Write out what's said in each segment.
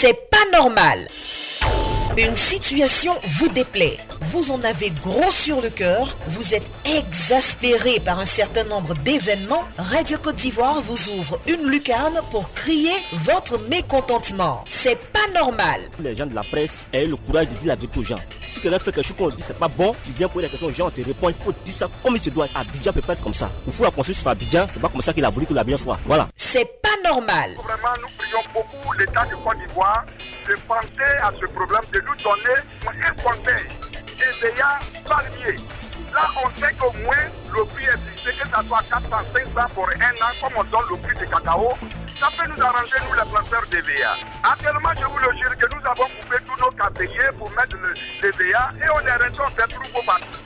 C'est pas normal. Une situation vous déplaît, vous en avez gros sur le cœur, vous êtes exaspéré par un certain nombre d'événements, Radio Côte d'Ivoire vous ouvre une lucarne pour crier votre mécontentement. C'est pas normal. Les gens de la presse aient le courage de dire la vérité aux gens. Si quelqu'un fait quelque chose qu'on dit c'est pas bon, tu viens poser la question aux gens, on te répond, il faut dire ça comme il se doit. Abidjan peut pas être comme ça. Il faut la construire sur Abidjan, c'est pas comme ça qu'il a voulu que l'Abidjan soit. Voilà. C'est pas normal. Vraiment, nous prions beaucoup l'État de Côte d'Ivoire de penser à ce problème, de nous donner un conseil EVA palmier. Là, on sait qu'au moins le prix est fixé, que ça soit 400, 500 pour un an, comme on donne le prix du cacao. Ça peut nous arranger, nous, les planteurs d'EVA. Actuellement, je vous le jure que nous avons coupé tous nos caféiers pour mettre l'EVA et on est resté, on fait trop partout.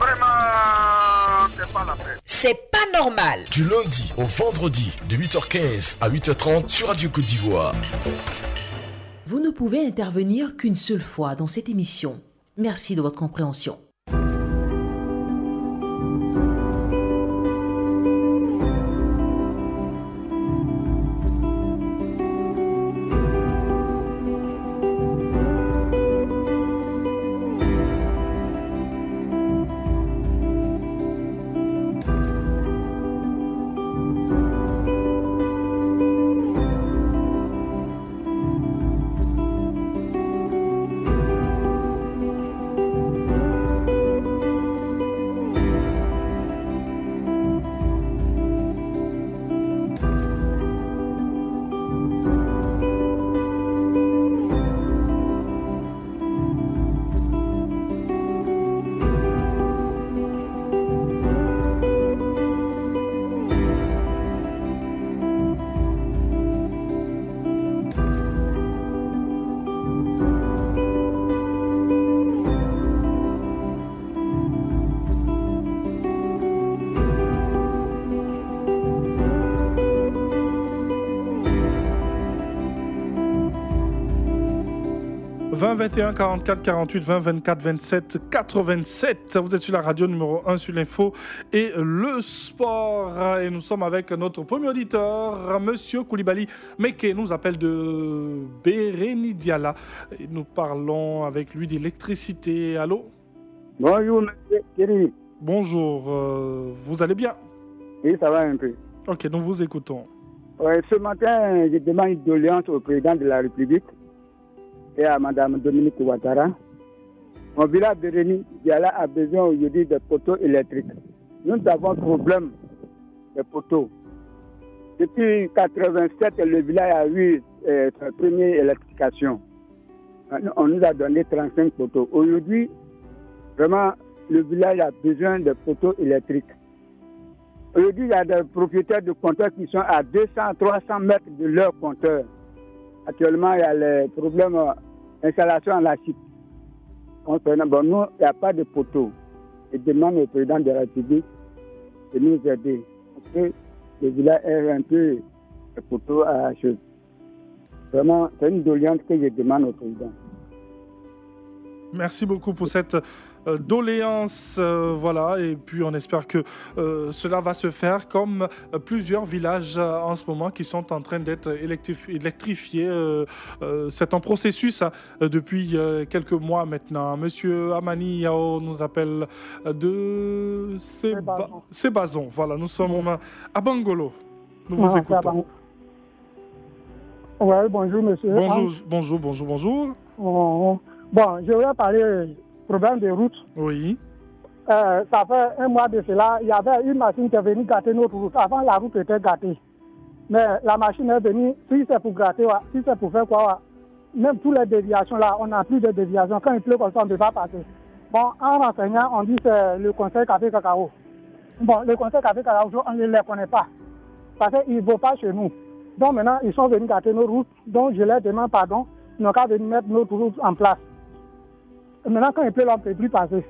Vraiment, c'est pas la peine. C'est pas normal. Du lundi au vendredi, de 8h15 à 8h30 sur Radio Côte d'Ivoire. Vous ne pouvez intervenir qu'une seule fois dans cette émission. Merci de votre compréhension. « 20 21 44 48 20 24 27 87. Vous êtes sur la radio numéro 1 sur l'info et le sport. Et nous sommes avec notre premier auditeur, Monsieur Koulibaly Meke, nous appelle de Béréni Diala. Et nous parlons avec lui d'électricité. Allô? Bonjour, monsieur Thierry. Bonjour, vous allez bien? Oui, ça va un peu. Ok, nous vous écoutons. Ce matin, je demande une doléance au président de la République et à Mme Dominique Ouattara. Mon village de Béréni Diala a besoin aujourd'hui de poteaux électriques. Nous avons problème de poteaux. Depuis 1987, le village a eu sa première électrification. On nous a donné 35 poteaux. Aujourd'hui, vraiment, le village a besoin de poteaux électriques. Aujourd'hui, il y a des propriétaires de compteurs qui sont à 200, 300 mètres de leur compteur. Actuellement, il y a les problèmes d'installation en la chip. Bon, nous, il n'y a pas de poteaux. Je demande au président de la République de nous aider. Parce que le village est un peu de poteaux à la chose. Vraiment, c'est une doléance que je demande au président. Merci beaucoup pour cette doléance, voilà, et puis on espère que cela va se faire comme plusieurs villages en ce moment qui sont en train d'être électrifiés. C'est un processus depuis quelques mois maintenant. Monsieur Amani Yao nous appelle de Sébazon. Voilà, nous sommes à Bangolo. Nous vous écoutons. Oui, bonjour monsieur. Bonjour. Bon, je voulais parler problème de route. Oui. Ça fait un mois de cela, il y avait une machine qui est venue gâter notre route. Avant, la route était gâtée. Mais la machine est venue, si c'est pour gâter, si c'est pour faire quoi, même toutes les déviations là, on n'a plus de déviations. Quand il pleut comme ça, on ne peut pas passer. Bon, en renseignant, on dit que c'est le conseil Café Cacao. Bon, le conseil Café Cacao, on ne les connaît pas. Parce qu'ils ne vont pas chez nous. Donc maintenant, ils sont venus gâter nos routes. Donc je leur demande pardon. Ils n'ont qu'à venir mettre notre route en place. Maintenant, quand il pleut, là, on ne peut plus passer.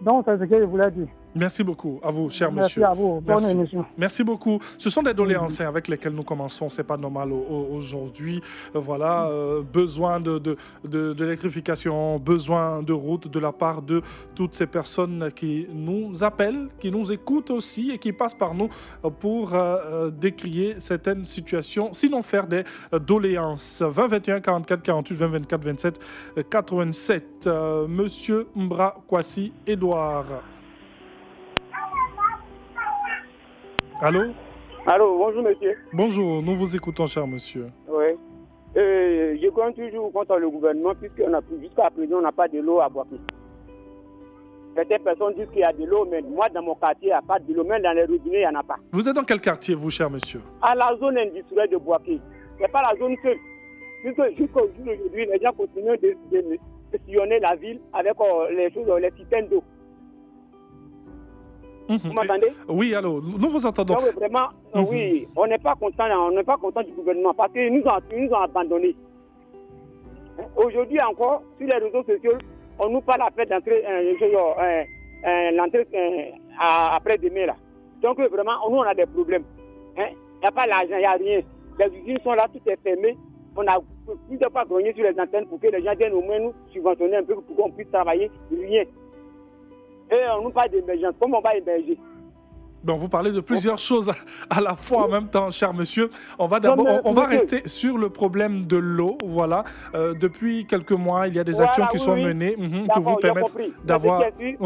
Donc, c'est ce que je voulais dire. Merci beaucoup à vous, cher Merci monsieur. à vous. Bonne émission. Merci beaucoup. Ce sont des doléances avec lesquelles nous commençons. C'est pas normal aujourd'hui. Voilà, besoin de l'électrification, besoin de routes de la part de toutes ces personnes qui nous appellent, qui nous écoutent aussi et qui passent par nous pour décrier certaines situations, sinon faire des doléances. 20 21 44 48 20 24 27 87. Monsieur Mbra Kwasi Edouard. Allô? Allô, bonjour monsieur. Bonjour, nous vous écoutons, cher monsieur. Oui. Je compte toujours contre le gouvernement puisque jusqu'à présent, on n'a pas de l'eau à boire. Certaines personnes disent qu'il y a de l'eau, mais moi, dans mon quartier, il n'y a pas de l'eau. Même dans les robinets, il n'y en a pas. Vous êtes dans quel quartier, vous, cher monsieur? À la zone industrielle de Boaké. Ce n'est pas la zone seule. Puisque jusqu'au jour d'aujourd'hui, les gens continuent de sillonner la ville avec les systèmes d'eau. Vous m'entendez? Oui, allô, nous vous entendons. Donc, vraiment, oui, on n'est pas content du gouvernement parce qu'ils nous ont abandonnés. Aujourd'hui encore, sur les réseaux sociaux, on nous parle après d'entrer après-demain là. Donc vraiment, nous on a des problèmes. Il n'y a pas l'argent, il n'y a rien. Les usines sont là, tout est fermé. On a plusieurs fois grogné sur les antennes pour que les gens viennent au moins nous subventionner un peu pour qu'on puisse travailler. Rien. Et on nous parle d'émergence. Comment on va émerger? Bon, vous parlez de plusieurs choses à la fois en même temps, cher monsieur. On va rester sur le problème de l'eau. Voilà. Depuis quelques mois, il y a des actions qui sont menées pour vous permettre d'avoir. De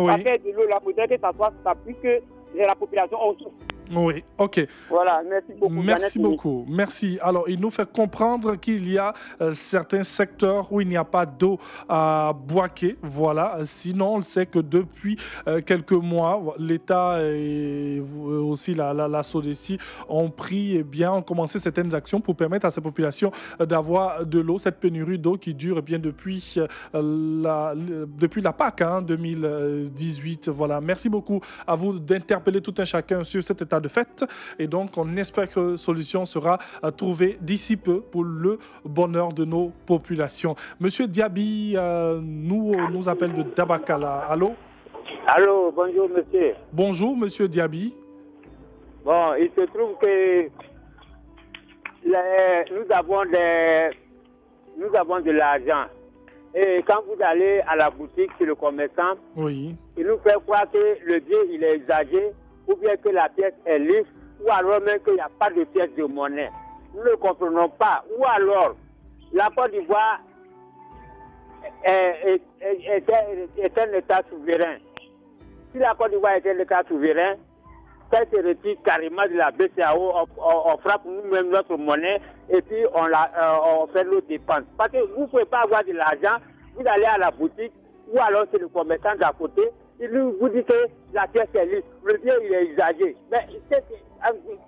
l'eau, là, faudrait que ça soit ça, puisque la population en souffre. Oui, ok. Voilà, merci beaucoup. Merci beaucoup. Merci. Alors, il nous fait comprendre qu'il y a certains secteurs où il n'y a pas d'eau à Boaké. Voilà. Sinon, on le sait que depuis quelques mois, l'État et aussi la SODECI ont ont commencé certaines actions pour permettre à ces populations d'avoir de l'eau. Cette pénurie d'eau qui dure depuis la PAC 2018. Voilà. Merci beaucoup à vous d'interpeller tout un chacun sur cet état de fait, et donc on espère que solution sera trouvée d'ici peu pour le bonheur de nos populations. Monsieur Diaby nous appelle de Dabakala. Allô? Allô, bonjour monsieur. Bonjour monsieur Diaby. Bon, il se trouve que nous avons de l'argent. Et quand vous allez à la boutique chez le commerçant, oui, il nous fait croire que le bien il est usagé, ou bien que la pièce est lisse, ou alors même qu'il n'y a pas de pièce de monnaie. Nous ne comprenons pas. Ou alors, la Côte d'Ivoire est un État souverain. Si la Côte d'Ivoire est un État souverain, ça se retire carrément de la BCAO, on frappe nous-mêmes notre monnaie et puis on fait nos dépenses. Parce que vous ne pouvez pas avoir de l'argent, vous allez à la boutique, ou alors c'est le commerçant d'à côté, il vous dit que la pièce est lisse, le bien il est usagé. Mais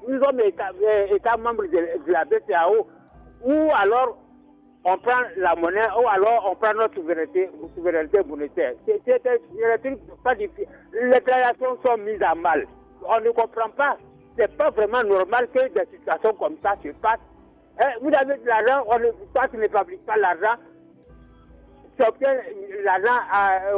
nous sommes États membres de la BCAO, ou alors on prend la monnaie, ou alors on prend notre souveraineté monétaire. C'est pas difficile. Les créations sont mises à mal. On ne comprend pas. C'est pas vraiment normal que des situations comme ça se passent. Vous avez de l'argent, toi tu ne fabriques pas l'argent, tu obtiens l'argent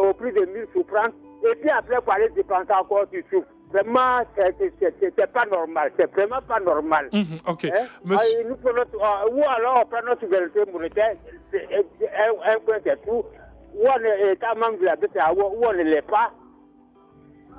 au prix de 1000 souffrances, et puis après pour aller dépenser encore, tu souffres. Vraiment, c'est pas normal. C'est vraiment pas normal. Ok. Nous prenons, ou alors on prend notre souveraineté monétaire, un point c'est tout, ou on est État membre de la BCAO, ou on ne l'est pas.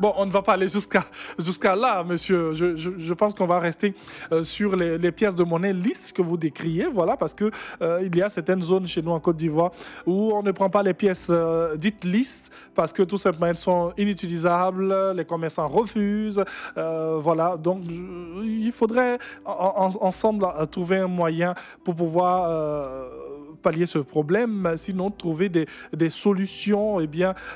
Bon, on ne va pas aller jusqu'à là, monsieur. Je pense qu'on va rester sur les pièces de monnaie lisses que vous décriez, voilà, parce que il y a certaines zones chez nous en Côte d'Ivoire où on ne prend pas les pièces dites lisses parce que tout simplement elles sont inutilisables, les commerçants refusent, voilà. Donc il faudrait ensemble trouver un moyen pour pouvoir pallier ce problème, sinon trouver des solutions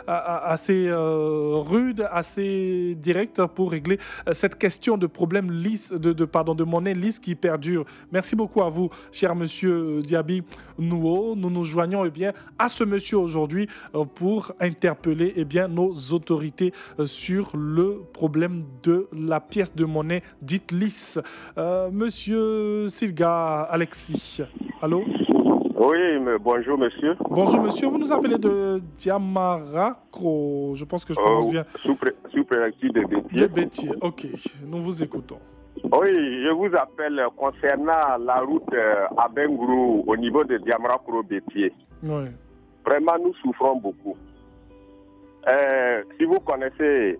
assez rudes, assez directes pour régler cette question de problème lisse, de monnaie lisse qui perdure. Merci beaucoup à vous, cher monsieur Diaby. Nouveau. Nous nous joignons à ce monsieur aujourd'hui pour interpeller nos autorités sur le problème de la pièce de monnaie dite lisse. Monsieur Silga Alexis, allô? Oui, mais bonjour monsieur. Bonjour monsieur, vous nous appelez de Diamaracro, je pense que je prononce bien. Sous-préfecture de Bétier. De Bétier, ok, nous vous écoutons. Oui, je vous appelle concernant la route à Bengourou au niveau de Diamaracro-Bétier. Oui. Vraiment, nous souffrons beaucoup. Si vous connaissez...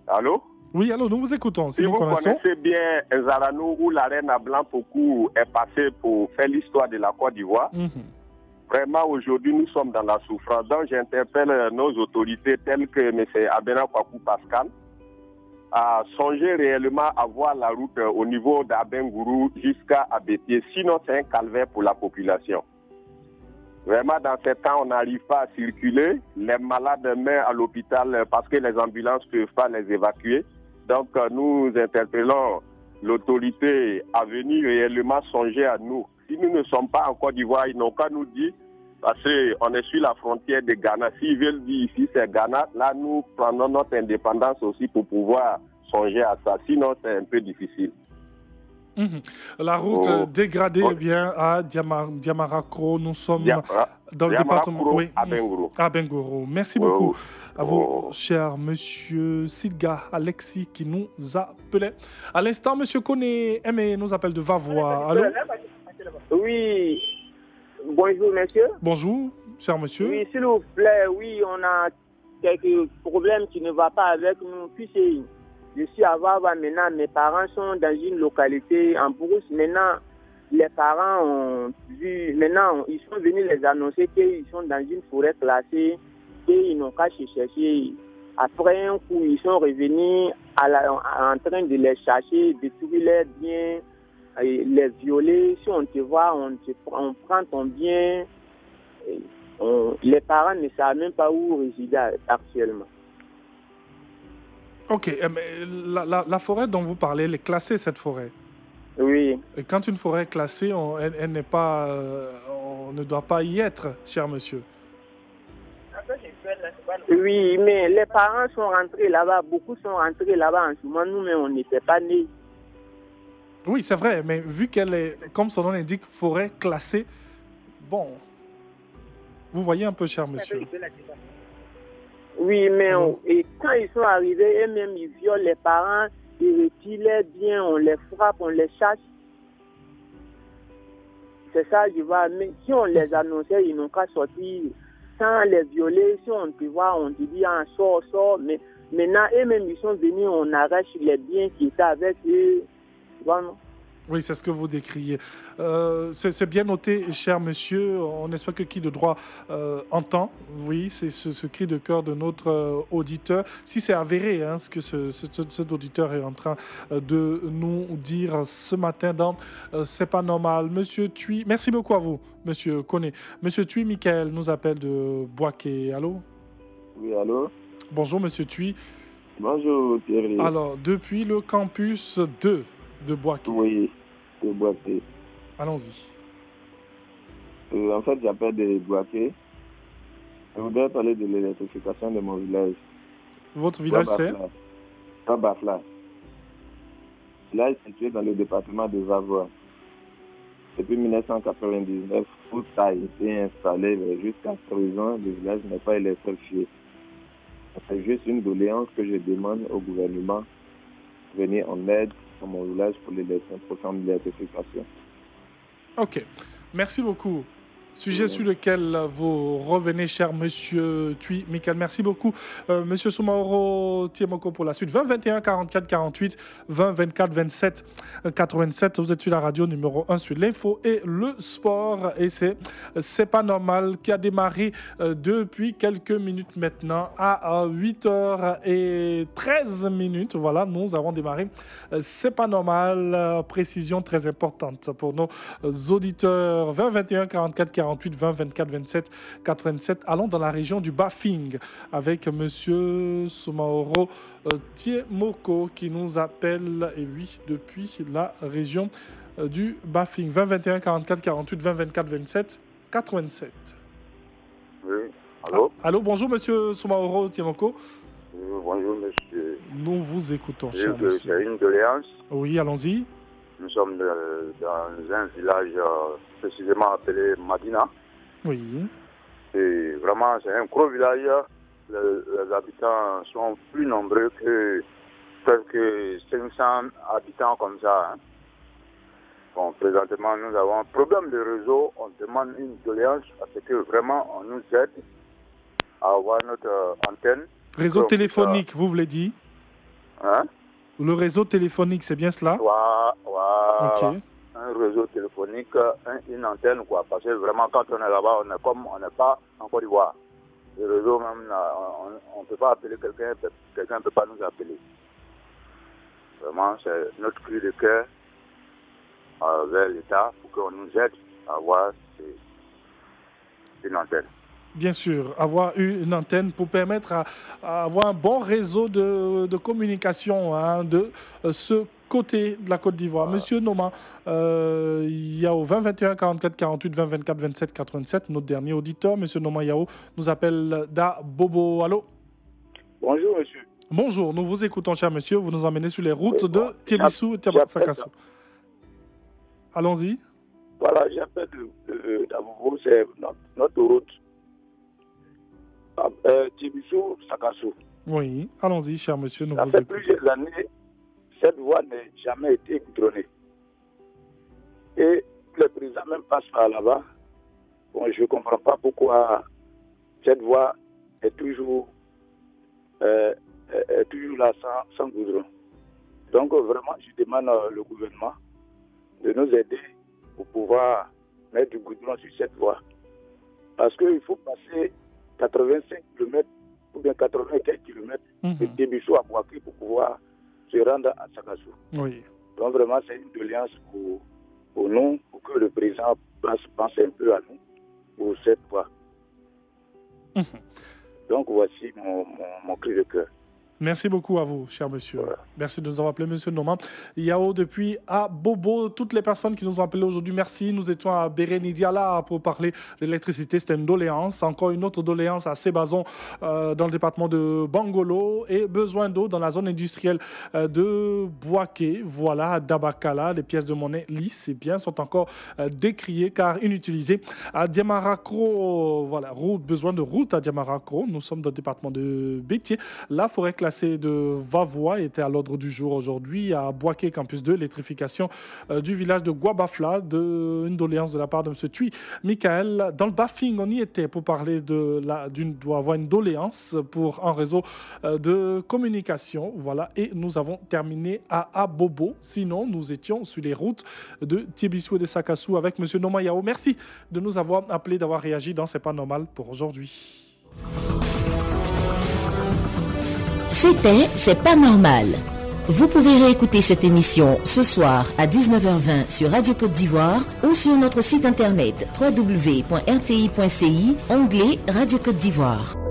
Allô? Oui, allô, nous vous écoutons. Si vous connaissez bien Zaranou, où la reine à Blanc-Pocou est passée pour faire l'histoire de la Côte d'Ivoire, vraiment, aujourd'hui, nous sommes dans la souffrance. Donc, j'interpelle nos autorités telles que M. Abena Kwaku Pascal à songer réellement à voir la route au niveau d'Abengourou jusqu'à Abétier. Sinon, c'est un calvaire pour la population. Vraiment, dans ces temps, on n'arrive pas à circuler. Les malades meurent à l'hôpital parce que les ambulances ne peuvent pas les évacuer. Donc, nous interpellons l'autorité à venir réellement songer à nous. Si nous ne sommes pas en Côte d'Ivoire, ils n'ont qu'à nous dire, parce qu'on est sur la frontière de Ghana. S'ils veulent dire ici, c'est Ghana, là, nous prenons notre indépendance aussi pour pouvoir songer à ça. Sinon, c'est un peu difficile. La route dégradée à Diamaracro, nous sommes dans le département à Bengourou. Merci beaucoup à vous, cher monsieur Silga Alexis, qui nous appelait. À l'instant, monsieur Koné Aimé nous appelle de Vavois. Allô? Oui. Bonjour, monsieur. Bonjour, cher monsieur. Oui, s'il vous plaît, oui, on a quelques problèmes qui ne vont pas avec nous. Puis je suis à Vava maintenant, mes parents sont dans une localité en brousse. Maintenant, les parents ont vu, maintenant, ils sont venus les annoncer qu'ils sont dans une forêt classée, qu'ils n'ont qu'à se chercher. Après un coup, ils sont revenus en train de les chercher, détruire leurs biens, les violer. Si on te voit, on prend ton bien. Les parents ne savent même pas où résider actuellement. Ok, mais la forêt dont vous parlez, elle est classée, cette forêt? Oui. Et quand une forêt est classée, elle n'est pas, on ne doit pas y être, cher monsieur. Oui, mais les parents sont rentrés là-bas, beaucoup sont rentrés là-bas en ce moment, nous, mais on n'était pas nés. Oui, c'est vrai, mais vu qu'elle est, comme son nom l'indique, forêt classée, bon, vous voyez un peu, cher monsieur. Oui, mais et quand ils sont arrivés, eux-mêmes, ils violent les parents, ils retirent les biens, on les frappe, on les chasse. C'est ça, je vois. Mais si on les annonçait, ils n'ont qu'à sortir sans les violer. Si on te voit, on te dit, sort. Mais maintenant, eux-mêmes, ils sont venus, on arrache les biens qui étaient avec eux. Voilà. Oui, c'est ce que vous décriez. C'est bien noté, cher monsieur. On espère que qui de droit entend. Oui, c'est ce cri de cœur de notre auditeur. Si c'est avéré, ce que cet auditeur est en train de nous dire ce matin dans C'est pas normal. Monsieur Thuy, merci beaucoup à vous, monsieur Koné. Monsieur Thuy, Michael nous appelle de Boaké. Allô? Oui, allô? Bonjour, monsieur Thuy. Bonjour, Thierry. Alors, depuis le campus 2 de Boaké. Oui, de Boaké. Allons-y. En fait, j'appelle de Boaké. Je voudrais parler de l'électrification de mon village. Votre village, c'est Tabafla. Village situé dans le département de Vavois. Depuis 1999, tout a été installé, mais jusqu'à présent, le village n'est pas électrifié. C'est juste une doléance que je demande au gouvernement de venir en aide dans mon village pour l'électrification. Ok, merci beaucoup. Sujet sur lequel vous revenez, cher monsieur Thuy, Michael. Merci beaucoup, monsieur Soumaoro Tiemoko, pour la suite. 20 21 44 48, 20 24 27 87. Vous êtes sur la radio numéro 1 sur l'info et le sport. Et c'est pas normal, qui a démarré depuis quelques minutes maintenant à 8h13. Voilà, nous avons démarré. C'est pas normal, précision très importante pour nos auditeurs. 20 21 44 48. 20 24 27 87. Allons dans la région du Bafing avec monsieur Soumaoro Tiemoko qui nous appelle, et oui, depuis la région du Bafing. 20 21 44 48 20 24 27 87. Oui, allô? Allô, bonjour monsieur Soumaoro Tiemoko. Bonjour monsieur. Nous vous écoutons, cher monsieur. C'est une doléance. Oui, allons-y. Nous sommes dans un village précisément appelé Madina. Oui. Et vraiment, c'est un gros village. Les habitants sont plus nombreux que presque 500 habitants comme ça. Hein. Bon, présentement, nous avons un problème de réseau. On demande une doléance parce que vraiment, on nous aide à avoir notre antenne. Réseau téléphonique, vous voulez dire? Hein? Le réseau téléphonique, c'est bien cela? Voilà. Okay. Un réseau téléphonique, une antenne, quoi. Parce que vraiment, quand on est là-bas, on n'est pas en Côte d'Ivoire. Le réseau, même, on ne peut pas appeler quelqu'un ne peut pas nous appeler. Vraiment, c'est notre cri de cœur vers l'État pour qu'on nous aide à avoir une antenne. Bien sûr, avoir une antenne pour permettre à avoir un bon réseau de communication de ce côté de la Côte d'Ivoire. Monsieur Noma, Yao 20 21 44 48 20 24 27 87, notre dernier auditeur, Monsieur Noma Yao, nous appelle da Bobo. Allô? Bonjour monsieur. Bonjour, nous vous écoutons, cher monsieur. Vous nous emmenez sur les routes de Tiebissou et Sakassou. Allons-y. Voilà, j'appelle d'Abobo, c'est notre route. Tiebissou, Sakassou. Oui, allons-y, cher monsieur. Nous Ça vous fait écoutons. plusieurs années, cette voie n'a jamais été goudronnée. Et le président même passe par là-bas. Bon, je ne comprends pas pourquoi cette voie est toujours là sans goudron. Donc vraiment, je demande au gouvernement de nous aider pour pouvoir mettre du goudron sur cette voie. Parce qu'il faut passer 85 km ou bien 95 km de Tiebissou à Bouaké pour pouvoir se rendre à Sakassou. Oui. Donc vraiment, c'est une doléance pour nous, pour que le président pense un peu à nous pour cette voie. Donc voici mon cri de cœur. Merci beaucoup à vous, cher monsieur. Voilà. Merci de nous avoir appelé, monsieur Norman. Yao depuis à Bobo. Toutes les personnes qui nous ont appelés aujourd'hui, merci. Nous étions à Bérénidiala pour parler d'électricité. C'était une doléance. Encore une autre doléance à Sébazon dans le département de Bangolo et besoin d'eau dans la zone industrielle de Bouaké. Voilà, à Dabakala, les pièces de monnaie lisses et bien sont encore décriées car inutilisées. À Diamarakro, voilà, besoin de route à Diamarakro. Nous sommes dans le département de Bétier. La forêt classée de Vavois était à l'ordre du jour aujourd'hui à Bouaké, campus 2, l'électrification du village de Guabafla, une doléance de la part de M. Thuy Michael. Dans le Bafing, on y était pour parler doit avoir une doléance pour un réseau de communication. Voilà, et nous avons terminé à Abobo. Sinon, nous étions sur les routes de Tiebissou et de Sakassou avec M. Noma Yao. Merci de nous avoir appelé, d'avoir réagi dans C'est pas normal pour aujourd'hui. C'était C'est pas normal. Vous pouvez réécouter cette émission ce soir à 19h20 sur Radio Côte d'Ivoire ou sur notre site internet www.rti.ci, onglet Radio Côte d'Ivoire.